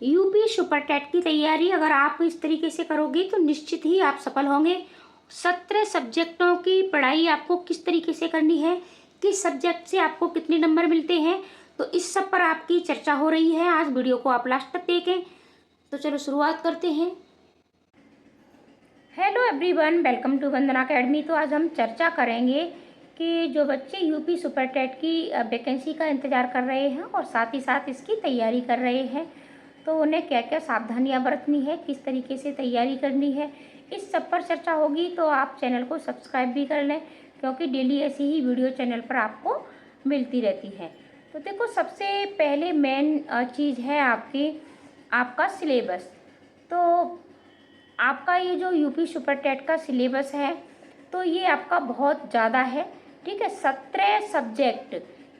UP super TET की तैयारी अगर आप इस तरीके से करोगे तो निश्चित ही आप सफल होंगे। 17 सब्जेक्टों की पढ़ाई आपको किस तरीके से करनी है, किस सब्जेक्ट से आपको कितने नंबर मिलते हैं, तो इस सब पर आपकी चर्चा हो रही है। आज वीडियो को आप लास्ट तक देखें। तो चलो शुरुआत करते हैं। Hello everyone, welcome to Vandana academy. तो आज हम चर्चा करेंगे कि जो बच्चे यूपी सुपर टेट की वैकेंसी का इंतज़ार कर रहे हैं और साथ ही साथ इसकी तैयारी कर रहे हैं, तो उन्हें क्या क्या सावधानियां बरतनी है, किस तरीके से तैयारी करनी है, इस सब पर चर्चा होगी। तो आप चैनल को सब्सक्राइब भी कर लें, क्योंकि डेली ऐसी ही वीडियो चैनल पर आपको मिलती रहती है। तो देखो, सबसे पहले मेन चीज़ है आपका सिलेबस। तो आपका ये जो यूपी सुपर टेट का सिलेबस है, तो ये आपका बहुत ज़्यादा है। ठीक है, 17 सब्जेक्ट,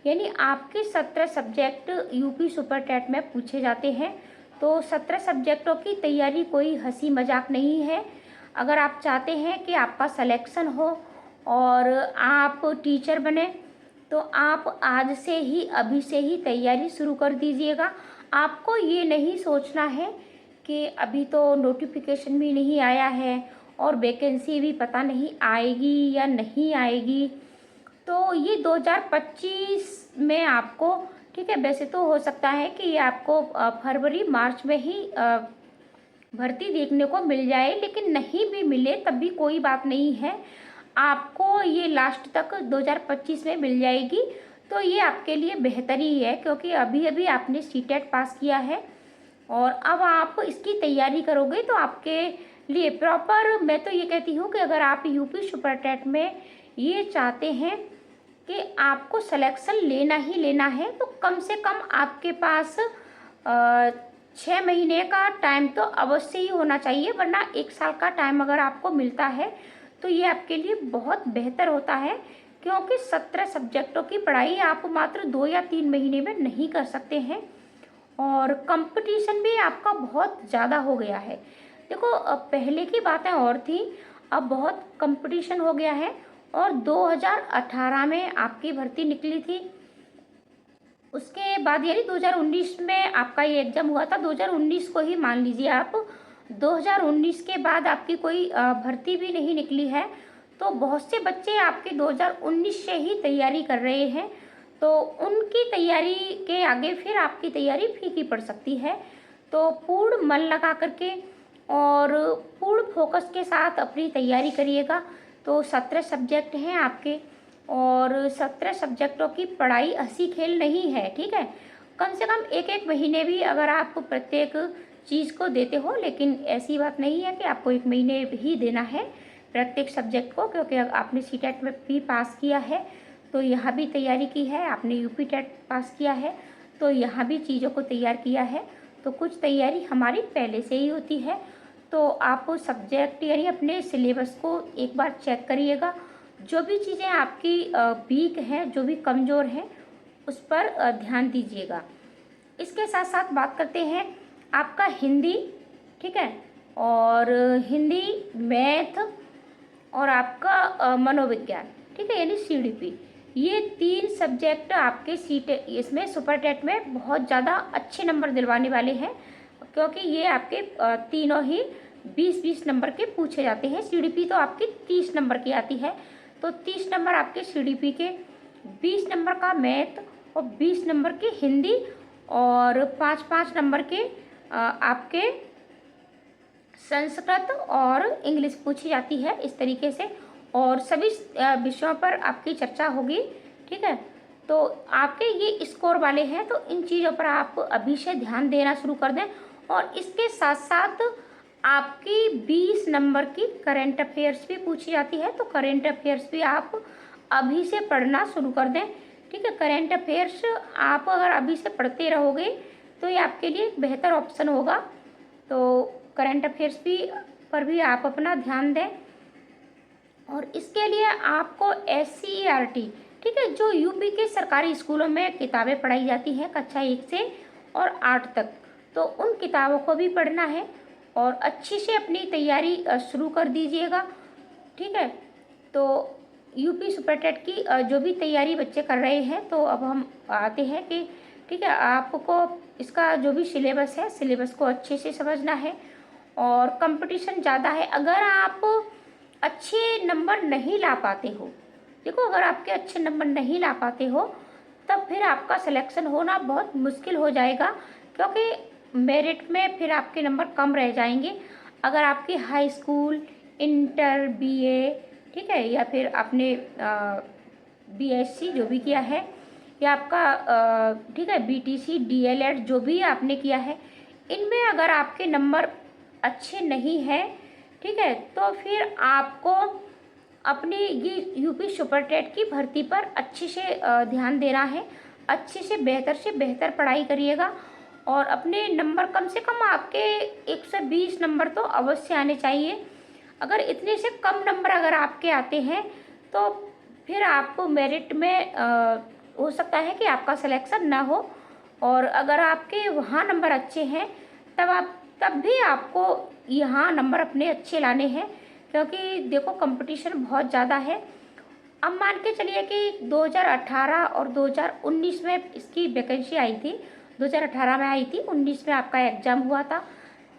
यानी आपके 17 सब्जेक्ट यूपी सुपर टेट में पूछे जाते हैं। तो 17 सब्जेक्टों की तैयारी कोई हंसी मजाक नहीं है। अगर आप चाहते हैं कि आपका सिलेक्शन हो और आप टीचर बने, तो आप आज से ही, अभी से ही तैयारी शुरू कर दीजिएगा। आपको ये नहीं सोचना है कि अभी तो नोटिफिकेशन भी नहीं आया है और वैकेंसी भी पता नहीं आएगी या नहीं आएगी। तो ये 2025 में आपको, ठीक है, वैसे तो हो सकता है कि ये आपको फरवरी मार्च में ही भर्ती देखने को मिल जाए, लेकिन नहीं भी मिले तब भी कोई बात नहीं है। आपको ये लास्ट तक 2025 में मिल जाएगी। तो ये आपके लिए बेहतर ही है, क्योंकि अभी अभी आपने सीटेट पास किया है और अब आप इसकी तैयारी करोगे तो आपके लिए प्रॉपर, मैं तो ये कहती हूँ कि अगर आप यूपी सुपर टेट में ये चाहते हैं कि आपको सिलेक्शन लेना ही लेना है, तो कम से कम आपके पास 6 महीने का टाइम तो अवश्य ही होना चाहिए, वरना 1 साल का टाइम अगर आपको मिलता है तो ये आपके लिए बहुत बेहतर होता है। क्योंकि 17 सब्जेक्टों की पढ़ाई आप मात्र 2 या 3 महीने में नहीं कर सकते हैं और कंपटीशन भी आपका बहुत ज़्यादा हो गया है। देखो, पहले की बातें और थी, अब बहुत कंपटीशन हो गया है। और 2018 में आपकी भर्ती निकली थी, उसके बाद यानी 2019 में आपका ये एग्ज़ाम हुआ था। 2019 को ही मान लीजिए आप, 2019 के बाद आपकी कोई भर्ती भी नहीं निकली है। तो बहुत से बच्चे आपके 2019 से ही तैयारी कर रहे हैं, तो उनकी तैयारी के आगे फिर आपकी तैयारी फीकी पड़ सकती है। तो पूर्ण मन लगा करके और पूर्ण फोकस के साथ अपनी तैयारी करिएगा। तो 17 सब्जेक्ट हैं आपके और 17 सब्जेक्टों की पढ़ाई हंसी खेल नहीं है। ठीक है, कम से कम एक एक महीने भी अगर आप प्रत्येक चीज़ को देते हो, लेकिन ऐसी बात नहीं है कि आपको 1 महीने ही देना है प्रत्येक सब्जेक्ट को, क्योंकि आपने सीटेट में भी पास किया है तो यहाँ भी तैयारी की है, आपने यूपी टेट पास किया है तो यहाँ भी चीज़ों को तैयार किया है। तो कुछ तैयारी हमारी पहले से ही होती है। तो आप सब्जेक्ट यानी अपने सिलेबस को एक बार चेक करिएगा। जो भी चीज़ें आपकी वीक हैं, जो भी कमज़ोर हैं, उस पर ध्यान दीजिएगा। इसके साथ साथ बात करते हैं आपका हिंदी, ठीक है, और हिंदी, मैथ और आपका मनोविज्ञान, ठीक है, यानी सीडीपी। ये 3 सब्जेक्ट आपके इसमें सुपर टेट में बहुत ज़्यादा अच्छे नंबर दिलवाने वाले हैं, क्योंकि ये आपके तीनों ही 20-20 नंबर के पूछे जाते हैं। सीडीपी तो आपकी 30 नंबर की आती है, तो 30 नंबर आपके सीडीपी के, 20 नंबर का मैथ और 20 नंबर की हिंदी और 5-5 नंबर के आपके संस्कृत और इंग्लिश पूछी जाती है, इस तरीके से। और सभी विषयों पर आपकी चर्चा होगी। ठीक है, तो आपके ये स्कोर वाले हैं, तो इन चीज़ों पर आप अभी से ध्यान देना शुरू कर दें। और इसके साथ साथ आपकी 20 नंबर की करंट अफेयर्स भी पूछी जाती है, तो करंट अफेयर्स भी आप अभी से पढ़ना शुरू कर दें। ठीक है, करंट अफेयर्स आप अगर अभी से पढ़ते रहोगे तो ये आपके लिए एक बेहतर ऑप्शन होगा। तो करंट अफेयर्स पर भी आप अपना ध्यान दें। और इसके लिए आपको SCERT, ठीक है, जो यूपी के सरकारी स्कूलों में किताबें पढ़ाई जाती हैं कक्षा 1 से और 8 तक, तो उन किताबों को भी पढ़ना है और अच्छी से अपनी तैयारी शुरू कर दीजिएगा। ठीक है, तो यूपी सुपर टेट की जो भी तैयारी बच्चे कर रहे हैं, तो अब हम आते हैं कि ठीक है, आपको इसका जो भी सिलेबस है, सिलेबस को अच्छे से समझना है। और कंपटीशन ज़्यादा है। अगर आप अच्छे नंबर नहीं ला पाते हो, देखो अगर आपके अच्छे नंबर नहीं ला पाते हो, तब फिर आपका सिलेक्शन होना बहुत मुश्किल हो जाएगा, क्योंकि मेरिट में फिर आपके नंबर कम रह जाएंगे। अगर आपकी हाई स्कूल, इंटर, बीए, ठीक है, या फिर आपने बीएससी जो भी किया है, या आपका ठीक है बीटीसी, डीएलएड जो भी आपने किया है, इनमें अगर आपके नंबर अच्छे नहीं हैं, ठीक है, तो फिर आपको अपनी ये यूपी सुपर टेट की भर्ती पर अच्छे से ध्यान देना है। अच्छे से बेहतर पढ़ाई करिएगा और अपने नंबर कम से कम आपके 120 नंबर तो अवश्य आने चाहिए। अगर इतने से कम नंबर अगर आपके आते हैं तो फिर आपको मेरिट में हो सकता है कि आपका सिलेक्शन ना हो। और अगर आपके वहाँ नंबर अच्छे हैं तब भी आपको यहाँ नंबर अपने अच्छे लाने हैं, क्योंकि देखो कंपटीशन बहुत ज़्यादा है। अब मान के चलिए कि 2018 और 2019 में इसकी वैकेंसी आई थी, 2018 में आई थी, 19 में आपका एग्ज़ाम हुआ था।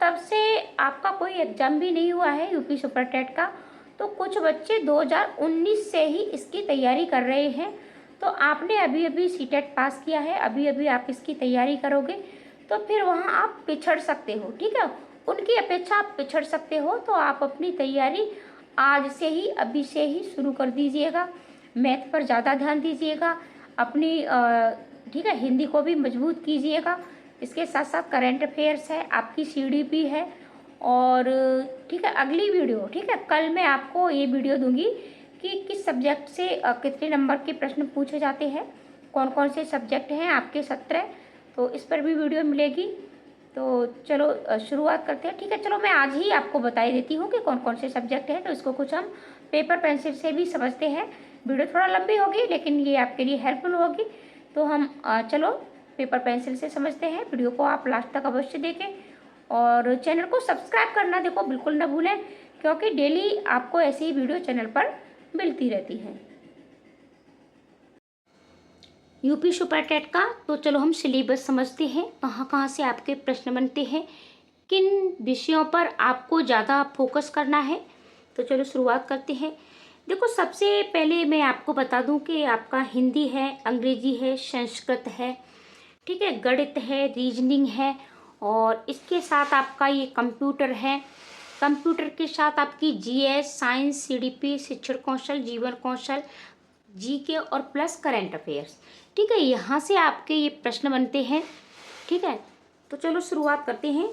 तब से आपका कोई एग्ज़ाम भी नहीं हुआ है यूपी सुपर टेट का। तो कुछ बच्चे 2019 से ही इसकी तैयारी कर रहे हैं। तो आपने अभी अभी सीटेट पास किया है, अभी अभी आप इसकी तैयारी करोगे तो फिर वहाँ आप पिछड़ सकते हो, ठीक है, उनकी अपेक्षा आप पिछड़ सकते हो। तो आप अपनी तैयारी आज से ही, अभी से ही शुरू कर दीजिएगा। मैथ पर ज़्यादा ध्यान दीजिएगा, अपनी ठीक है हिंदी को भी मजबूत कीजिएगा। इसके साथ साथ करंट अफेयर्स है, आपकी सीडीपी है। और ठीक है, अगली वीडियो, ठीक है, कल मैं आपको ये वीडियो दूंगी कि किस सब्जेक्ट से कितने नंबर के प्रश्न पूछे जाते हैं, कौन कौन से सब्जेक्ट हैं आपके 17, तो इस पर भी वीडियो मिलेगी। तो चलो शुरुआत करते हैं, ठीक है। चलो मैं आज ही आपको बता देती हूँ कि कौन कौन से सब्जेक्ट हैं, तो इसको कुछ हम पेपर पेंसिल से भी समझते हैं। वीडियो थोड़ा लंबी होगी लेकिन ये आपके लिए हेल्पफुल होगी। तो हम चलो पेपर पेंसिल से समझते हैं। वीडियो को आप लास्ट तक अवश्य देखें और चैनल को सब्सक्राइब करना देखो बिल्कुल ना भूलें, क्योंकि डेली आपको ऐसी ही वीडियो चैनल पर मिलती रहती है यूपी सुपर टेट का। तो चलो हम सिलेबस समझते हैं, कहाँ कहाँ से आपके प्रश्न बनते हैं, किन विषयों पर आपको ज़्यादा फोकस करना है। तो चलो शुरुआत करते हैं। देखो सबसे पहले मैं आपको बता दूं कि आपका हिंदी है, अंग्रेजी है, संस्कृत है, ठीक है, गणित है, रीजनिंग है, और इसके साथ आपका ये कंप्यूटर है। कंप्यूटर के साथ आपकी जीएस, साइंस, सीडीपी, शिक्षण कौशल, जीवन कौशल, जीके और प्लस करंट अफेयर्स, ठीक है, यहाँ से आपके ये प्रश्न बनते हैं, ठीक है। तो चलो शुरुआत करते हैं।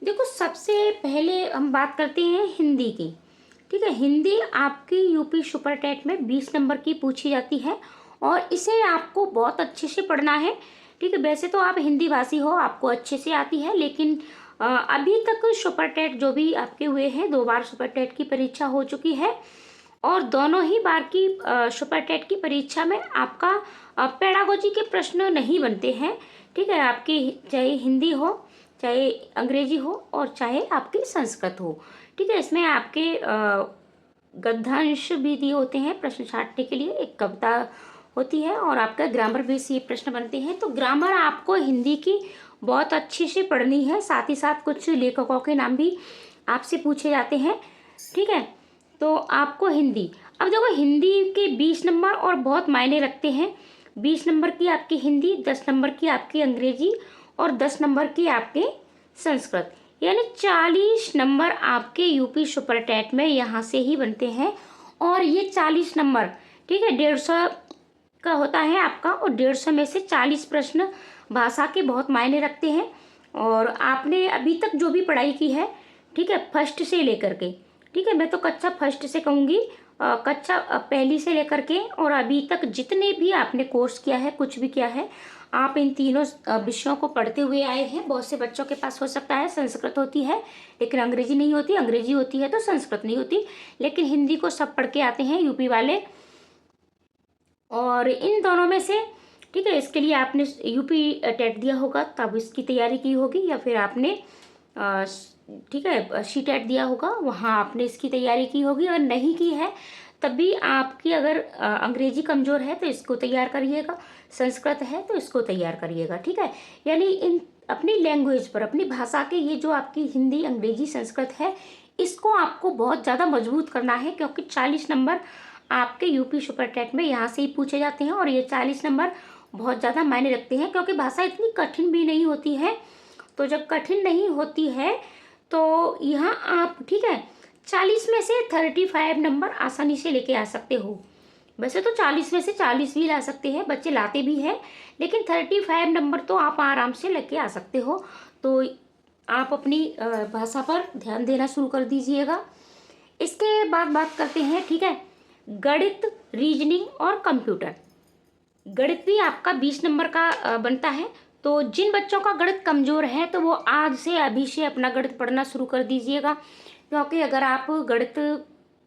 देखो सबसे पहले हम बात करते हैं हिंदी की, ठीक है। हिंदी आपकी यूपी सुपर टेट में 20 नंबर की पूछी जाती है और इसे आपको बहुत अच्छे से पढ़ना है, ठीक है। वैसे तो आप हिंदी भाषी हो, आपको अच्छे से आती है, लेकिन अभी तक सुपर टेट जो भी आपके हुए हैं, 2 बार सुपर टेट की परीक्षा हो चुकी है और दोनों ही बार की सुपर टेट की परीक्षा में आपका पेडागोजी के प्रश्न नहीं बनते हैं, ठीक है। आपकी चाहे हिंदी हो, चाहे अंग्रेजी हो और चाहे आपकी संस्कृत हो, ठीक है। इसमें आपके गद्यांश भी दिए होते हैं प्रश्न छांटने के लिए, एक कविता होती है और आपका ग्रामर बेस ये प्रश्न बनते हैं। तो ग्रामर आपको हिंदी की बहुत अच्छे से पढ़नी है, साथ ही साथ कुछ लेखकों के नाम भी आपसे पूछे जाते हैं, ठीक है। तो आपको हिंदी, अब देखो हिंदी के 20 नंबर और बहुत मायने रखते हैं। 20 नंबर की आपकी हिंदी, 10 नंबर की आपकी अंग्रेजी और 10 नंबर की आपके संस्कृत, यानी 40 नंबर आपके यूपी सुपर टेट में यहाँ से ही बनते हैं। और ये 40 नंबर, ठीक है, 150 का होता है आपका, और 150 में से 40 प्रश्न भाषा के बहुत मायने रखते हैं। और आपने अभी तक जो भी पढ़ाई की है, ठीक है, फर्स्ट से लेकर के, ठीक है, मैं तो कक्षा फर्स्ट से कहूँगी, कक्षा पहली से लेकर के और अभी तक जितने भी आपने कोर्स किया है, कुछ भी किया है, आप इन तीनों विषयों को पढ़ते हुए आए हैं। बहुत से बच्चों के पास हो सकता है संस्कृत होती है लेकिन अंग्रेजी नहीं होती, अंग्रेजी होती है तो संस्कृत नहीं होती, लेकिन हिंदी को सब पढ़ के आते हैं यूपी वाले। और इन दोनों में से, ठीक है, इसके लिए आपने यूपी टेट दिया होगा तब इसकी तैयारी की होगी, या फिर आपने ठीक है सी टेट दिया होगा, वहाँ आपने इसकी तैयारी की होगी। और नहीं की है तब भी आपकी अगर अंग्रेजी कमज़ोर है तो इसको तैयार करिएगा, संस्कृत है तो इसको तैयार करिएगा, ठीक है। यानी इन अपनी लैंग्वेज पर, अपनी भाषा के, ये जो आपकी हिंदी, अंग्रेजी, संस्कृत है, इसको आपको बहुत ज़्यादा मजबूत करना है, क्योंकि 40 नंबर आपके यूपी सुपर टेट में यहाँ से ही पूछे जाते हैं। और ये 40 नंबर बहुत ज़्यादा मायने रखते हैं, क्योंकि भाषा इतनी कठिन भी नहीं होती है। तो जब कठिन नहीं होती है तो यहाँ आप, ठीक है, 40 में से 35 नंबर आसानी से लेके आ सकते हो। वैसे तो 40 में से 40 भी ला सकते हैं, बच्चे लाते भी हैं, लेकिन 35 नंबर तो आप आराम से लेके आ सकते हो। तो आप अपनी भाषा पर ध्यान देना शुरू कर दीजिएगा। इसके बाद बात करते हैं, ठीक है, गणित, रीजनिंग और कंप्यूटर। गणित भी आपका 20 नंबर का बनता है। तो जिन बच्चों का गणित कमज़ोर है तो वो आज से, अभी से अपना गणित पढ़ना शुरू कर दीजिएगा, क्योंकि अगर आप गणित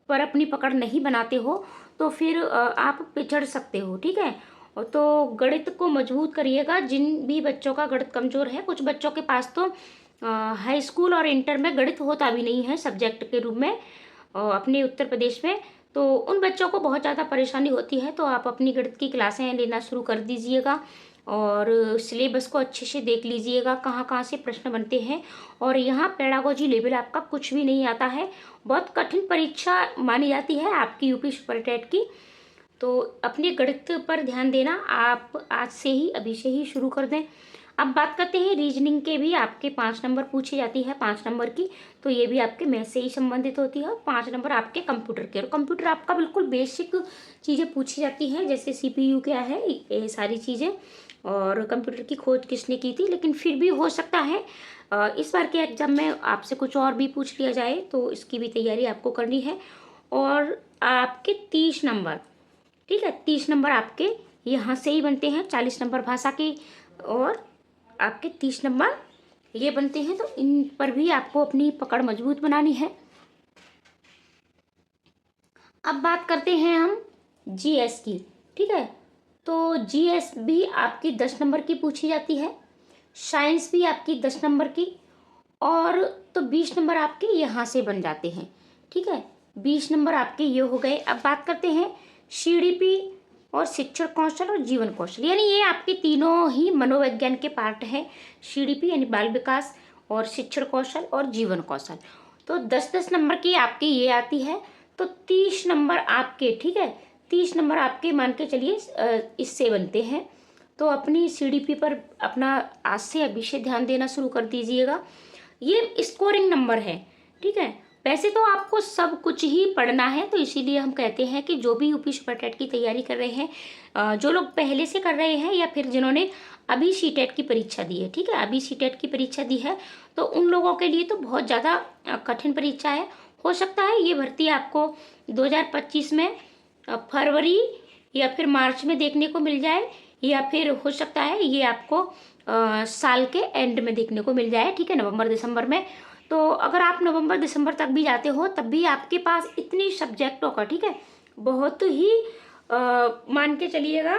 पर अपनी पकड़ नहीं बनाते हो तो फिर आप पिछड़ सकते हो, ठीक है। और तो गणित को मजबूत करिएगा। जिन भी बच्चों का गणित कमज़ोर है, कुछ बच्चों के पास तो हाई स्कूल और इंटर में गणित होता भी नहीं है सब्जेक्ट के रूप में अपने उत्तर प्रदेश में, तो उन बच्चों को बहुत ज़्यादा परेशानी होती है। तो आप अपनी गणित की क्लासें लेना शुरू कर दीजिएगा और सिलेबस को अच्छे से देख लीजिएगा, कहाँ कहाँ से प्रश्न बनते हैं। और यहाँ पेडागोजी लेवल आपका कुछ भी नहीं आता है, बहुत कठिन परीक्षा मानी जाती है आपकी यूपी सुपर टेट की। तो अपने गणित पर ध्यान देना आप आज से ही, अभी से ही शुरू कर दें। अब बात करते हैं रीजनिंग के भी आपके 5 नंबर पूछी जाती है, 5 नंबर की। तो ये भी आपके मैथ से ही संबंधित होती है। 5 नंबर आपके कंप्यूटर के, और कंप्यूटर आपका बिल्कुल बेसिक चीज़ें पूछी जाती हैं, जैसे CPU क्या है, ये सारी चीज़ें। और कंप्यूटर की खोज किसने की थी, लेकिन फिर भी हो सकता है इस बार के एग्जाम में आपसे कुछ और भी पूछ लिया जाए, तो इसकी भी तैयारी आपको करनी है। और आपके 30 नंबर, ठीक है, 30 नंबर आपके यहाँ से ही बनते हैं, 40 नंबर भाषा के और आपके 30 नंबर ये बनते हैं। तो इन पर भी आपको अपनी पकड़ मजबूत बनानी है। अब बात करते हैं हम GS की, ठीक है। तो GS भी आपकी 10 नंबर की पूछी जाती है, साइंस भी आपकी 10 नंबर की, और तो 20 नंबर आपके यहाँ से बन जाते हैं, ठीक है। 20 नंबर आपके ये हो गए। अब बात करते हैं CDP और शिक्षण कौशल और जीवन कौशल, यानी ये आपके तीनों ही मनोविज्ञान के पार्ट हैं। CDP यानी बाल विकास, और शिक्षण कौशल और जीवन कौशल। तो 10-10 नंबर की आपकी ये आती है। तो 30 नंबर आपके, ठीक है, 30 नंबर आपके मान के चलिए इससे बनते हैं। तो अपनी CDP पर अपना आज से, अभी से ध्यान देना शुरू कर दीजिएगा। ये स्कोरिंग नंबर है, ठीक है। वैसे तो आपको सब कुछ ही पढ़ना है, तो इसीलिए हम कहते हैं कि जो भी यूपी सुपर टेट की तैयारी कर रहे हैं, जो लोग पहले से कर रहे हैं या फिर जिन्होंने अभी CTET की परीक्षा दी है, ठीक है, अभी CTET की परीक्षा दी है, तो उन लोगों के लिए तो बहुत ज़्यादा कठिन परीक्षा है। हो सकता है ये भर्ती आपको 2025 में फरवरी या फिर मार्च में देखने को मिल जाए, या फिर हो सकता है ये आपको साल के एंड में देखने को मिल जाए, ठीक है, नवंबर दिसंबर में। तो अगर आप नवंबर दिसंबर तक भी जाते हो तब भी आपके पास इतनी सब्जेक्टों का, ठीक है, बहुत ही मान के चलिएगा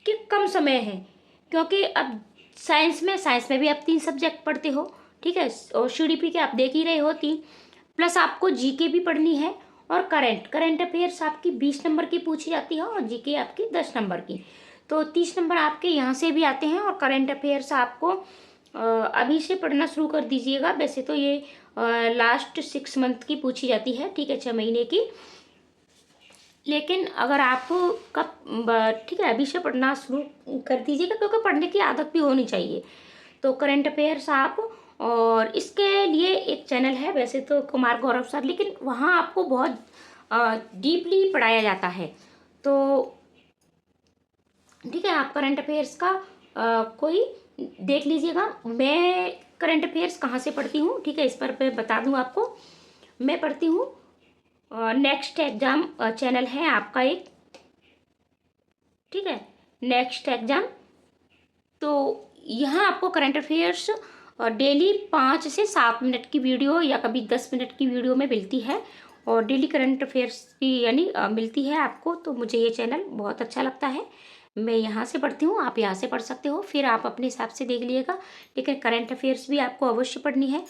कि कम समय है, क्योंकि अब साइंस में भी आप 3 सब्जेक्ट पढ़ते हो, ठीक है, और CDP के आप देख ही रहे हो 3, प्लस आपको GK भी पढ़नी है। और करंट अफेयर्स आपकी 20 नंबर की पूछी जाती है और GK आपकी 10 नंबर की। तो 30 नंबर आपके यहाँ से भी आते हैं। और करंट अफेयर्स आपको अभी से पढ़ना शुरू कर दीजिएगा। वैसे तो ये लास्ट 6 मंथ की पूछी जाती है, ठीक है, 6 महीने की, लेकिन अगर आप कब, ठीक है, अभी से पढ़ना शुरू कर दीजिएगा, क्योंकि पढ़ने की आदत भी होनी चाहिए। तो करंट अफेयर्स आप, और इसके लिए एक चैनल है वैसे तो कुमार गौरव सर, लेकिन वहाँ आपको बहुत डीपली पढ़ाया जाता है। तो ठीक है, आप करंट अफेयर्स का कोई देख लीजिएगा। मैं करंट अफेयर्स कहाँ से पढ़ती हूँ, ठीक है, इस पर मैं बता दूँ आपको। मैं पढ़ती हूँ नेक्स्ट एग्जाम चैनल है आपका एक, ठीक है, नेक्स्ट एग्जाम। तो यहाँ आपको करंट अफेयर्स डेली 5 से 7 मिनट की वीडियो या कभी 10 मिनट की वीडियो में मिलती है, और डेली करंट अफेयर्स की यानी मिलती है आपको। तो मुझे ये चैनल बहुत अच्छा लगता है, मैं यहाँ से पढ़ती हूँ, आप यहाँ से पढ़ सकते हो, फिर आप अपने हिसाब से देख लीजिएगा, लेकिन करंट अफेयर्स भी आपको अवश्य पढ़नी है।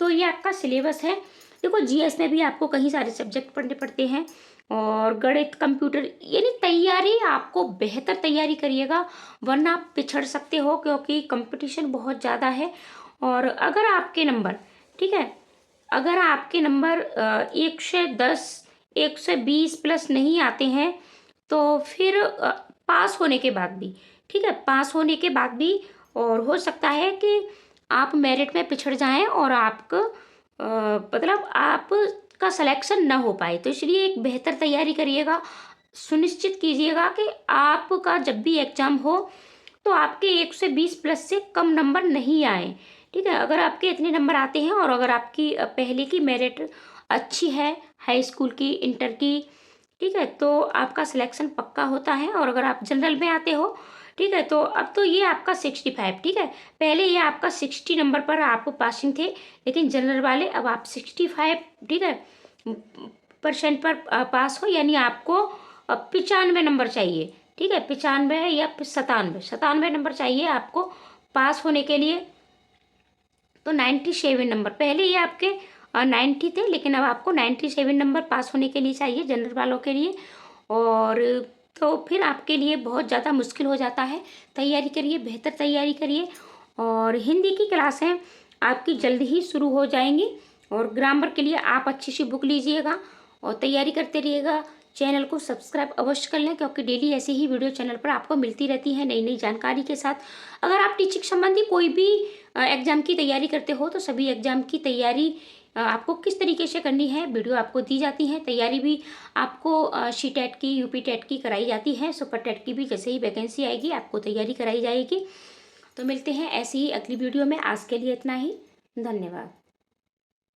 तो ये आपका सिलेबस है। देखो GS में भी आपको कई सारे सब्जेक्ट पढ़ने पड़ते हैं, और गणित, कंप्यूटर, यानी तैयारी आपको बेहतर तैयारी करिएगा, वरना आप पिछड़ सकते हो, क्योंकि कंपटीशन बहुत ज़्यादा है। और अगर आपके नंबर, ठीक है, अगर आपके नंबर 110, 120 प्लस नहीं आते हैं, तो फिर पास होने के बाद भी, ठीक है, पास होने के बाद भी और हो सकता है कि आप मेरिट में पिछड़ जाएं और आपको मतलब आपका सिलेक्शन ना हो पाए। तो इसलिए एक बेहतर तैयारी करिएगा, सुनिश्चित कीजिएगा कि आपका जब भी एग्ज़ाम हो तो आपके 120 प्लस से कम नंबर नहीं आए, ठीक है। अगर आपके इतने नंबर आते हैं और अगर आपकी पहले की मेरिट अच्छी है, हाई स्कूल की, इंटर की, ठीक है, तो आपका सिलेक्शन पक्का होता है। और अगर आप जनरल में आते हो, ठीक है, तो अब तो ये आपका 65, ठीक है, पहले ये आपका 60 नंबर पर आप पासिंग थे, लेकिन जनरल वाले अब आप 65, ठीक है, % पर पास हो, यानी आपको 95 नंबर चाहिए, ठीक है, 95 या 97 नंबर चाहिए आपको पास होने के लिए। तो 97 नंबर, पहले ये आपके 90 थे, लेकिन अब आपको 97 नंबर पास होने के लिए चाहिए जनरल वालों के लिए। और तो फिर आपके लिए बहुत ज़्यादा मुश्किल हो जाता है। तैयारी करिए, बेहतर तैयारी करिए। और हिंदी की क्लासें आपकी जल्द ही शुरू हो जाएंगी। और ग्रामर के लिए आप अच्छी सी बुक लीजिएगा और तैयारी करते रहिएगा। चैनल को सब्सक्राइब अवश्य कर लें, क्योंकि डेली ऐसी ही वीडियो चैनल पर आपको मिलती रहती है नई नई जानकारी के साथ। अगर आप टीचिंग संबंधी कोई भी एग्ज़ाम की तैयारी करते हो, तो सभी एग्ज़ाम की तैयारी आपको किस तरीके से करनी है वीडियो आपको दी जाती है। तैयारी भी आपको सी टेट की, यूपी टेट की कराई जाती है, सुपर टेट की भी जैसे ही वैकेंसी आएगी आपको तैयारी कराई जाएगी। तो मिलते हैं ऐसी ही अगली वीडियो में। आज के लिए इतना ही, धन्यवाद।